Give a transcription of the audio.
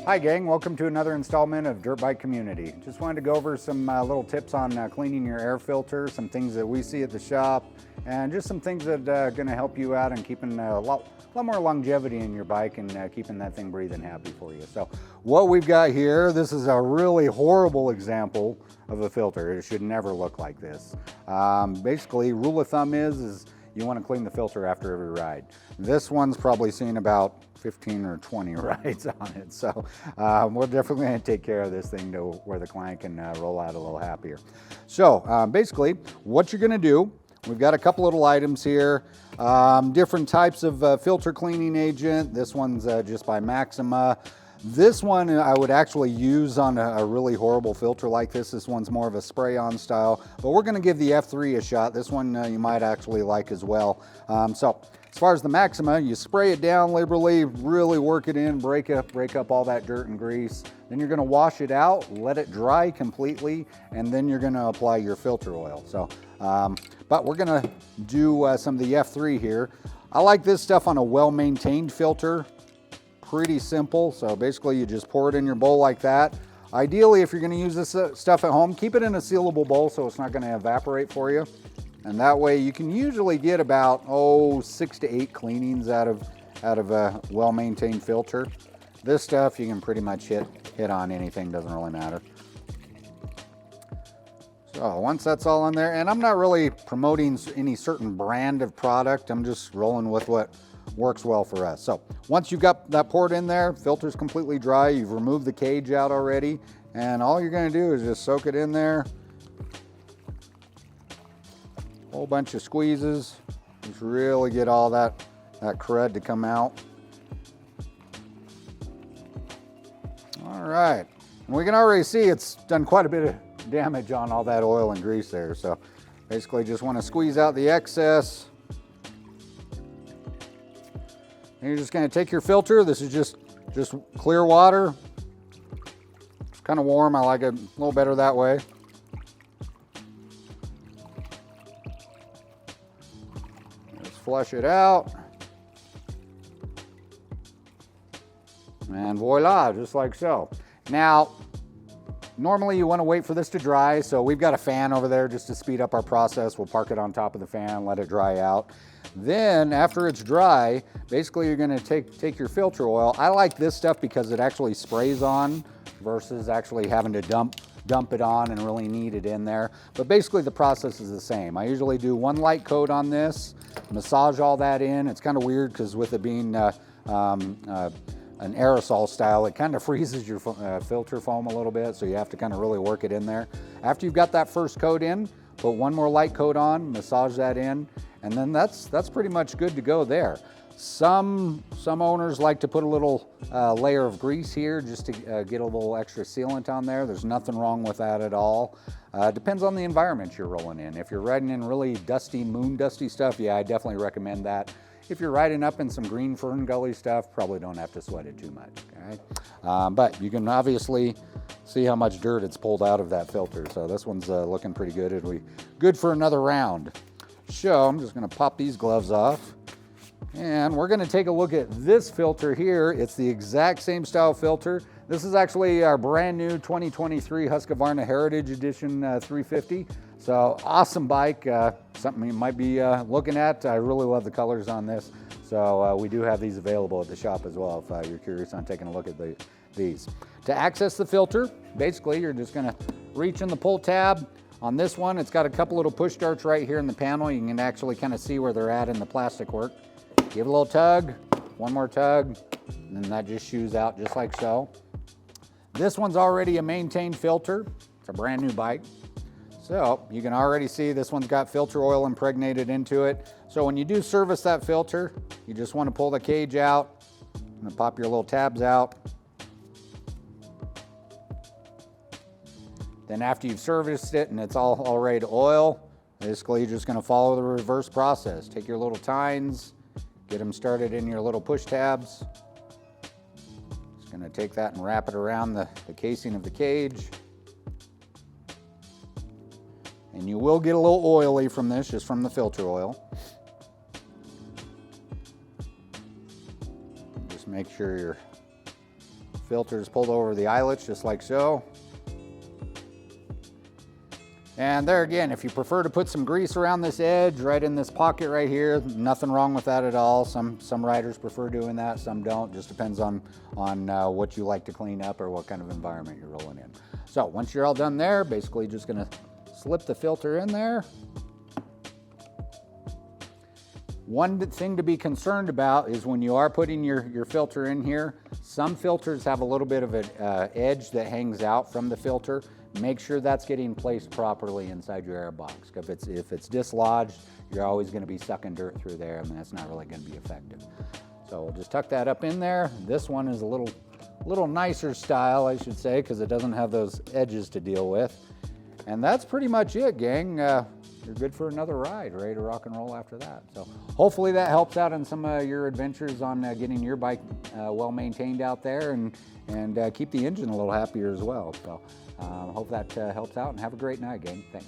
Hi gang, welcome to another installment of Dirt Bike Community. Just wanted to go over some little tips on cleaning your air filter, some things that we see at the shop, and just some things that are going to help you out in keeping a lot more longevity in your bike and keeping that thing breathing happy for you. So what we've got here, this is a really horrible example of a filter. It should never look like this. Basically, rule of thumb is you want to clean the filter after every ride. This one's probably seen about 15 or 20 rides on it. So we're definitely going to take care of this thing to where the client can roll out a little happier. So basically what you're going to do, we've got a couple little items here, different types of filter cleaning agent. This one's just by Maxima. This one I would actually use on a really horrible filter like this. This one's more of a spray-on style, but we're going to give the F3 a shot. This one you might actually like as well. So as far as the Maxima, you spray it down liberally, really work it in, break up all that dirt and grease. Then you're going to wash it out, let it dry completely, and then you're going to apply your filter oil. So, but we're going to do some of the F3 here. I like this stuff on a well-maintained filter. Pretty simple. So basically you just pour it in your bowl like that. Ideally, if you're going to use this stuff at home, keep it in a sealable bowl so it's not going to evaporate for you. And that way you can usually get about 6 to 8 cleanings out of a well-maintained filter. This stuff you can pretty much hit on anything, doesn't really matter. So once that's all in there, and I'm not really promoting any certain brand of product, I'm just rolling with what works well for us. So once you've got that poured in there, filter's completely dry, you've removed the cage out already, and all you're going to do is just soak it in there. Whole bunch of squeezes, just really get all that crud to come out. All right, and we can already see it's done quite a bit of damage on all that oil and grease there. So basically just want to squeeze out the excess. And you're just going to take your filter. This is just clear water. It's kind of warm. I like it a little better that way. Just flush it out. And voila, just like so. Now, normally you want to wait for this to dry. So we've got a fan over there just to speed up our process. We'll park it on top of the fan, let it dry out. Then after it's dry, basically you're going to take your filter oil. I like this stuff because it actually sprays on versus actually having to dump it on and really knead it in there. But basically the process is the same. I usually do one light coat on this, massage all that in. It's kind of weird because with it being an aerosol style, it kind of freezes your filter foam a little bit, so you have to kind of really work it in there. After you've got that first coat in, put one more light coat on, massage that in, and then that's pretty much good to go there. Some owners like to put a little layer of grease here just to get a little extra sealant on there. There's nothing wrong with that at all. Depends on the environment you're rolling in. If you're riding in really dusty, moon dusty stuff, yeah, I definitely recommend that. If you're riding up in some green fern gully stuff, probably don't have to sweat it too much, okay? But you can obviously see how much dirt it's pulled out of that filter. So this one's looking pretty good. It'll be good for another round. So I'm just gonna pop these gloves off. And we're gonna take a look at this filter here. It's the exact same style filter. This is actually our brand new 2023 Husqvarna Heritage Edition 350. So awesome bike, something you might be looking at. I really love the colors on this. So we do have these available at the shop as well if you're curious on taking a look at these. To access the filter, basically you're just gonna reach in the pull tab. On this one, it's got a couple little push darts right here in the panel. You can actually kind of see where they're at in the plastic work. Give it a little tug, one more tug, and then that just shoos out just like so. This one's already a maintained filter. It's a brand new bike. So you can already see this one's got filter oil impregnated into it. So when you do service that filter, you just want to pull the cage out and pop your little tabs out. Then after you've serviced it and it's all ready to oil, basically you're just going to follow the reverse process. Take your little tines, get them started in your little push tabs. Just going to take that and wrap it around the casing of the cage. And you will get a little oily from this, just from the filter oil. Just make sure your filter is pulled over the eyelets just like so. And there again, if you prefer to put some grease around this edge, right in this pocket right here, nothing wrong with that at all. Some riders prefer doing that, some don't. Just depends on what you like to clean up or what kind of environment you're rolling in. So once you're all done there, basically just gonna slip the filter in there. One thing to be concerned about is when you are putting your filter in here, some filters have a little bit of an edge that hangs out from the filter. Make sure that's getting placed properly inside your air box. If it's dislodged, you're always going to be sucking dirt through there, and that's not really going to be effective. So we'll just tuck that up in there. This one is a little nicer style, I should say, because it doesn't have those edges to deal with. And that's pretty much it, gang. You're good for another ride, ready to rock and roll after that. So hopefully that helps out in some of your adventures on getting your bike well maintained out there, and keep the engine a little happier as well. So hope that helps out, and have a great night, gang. Thanks.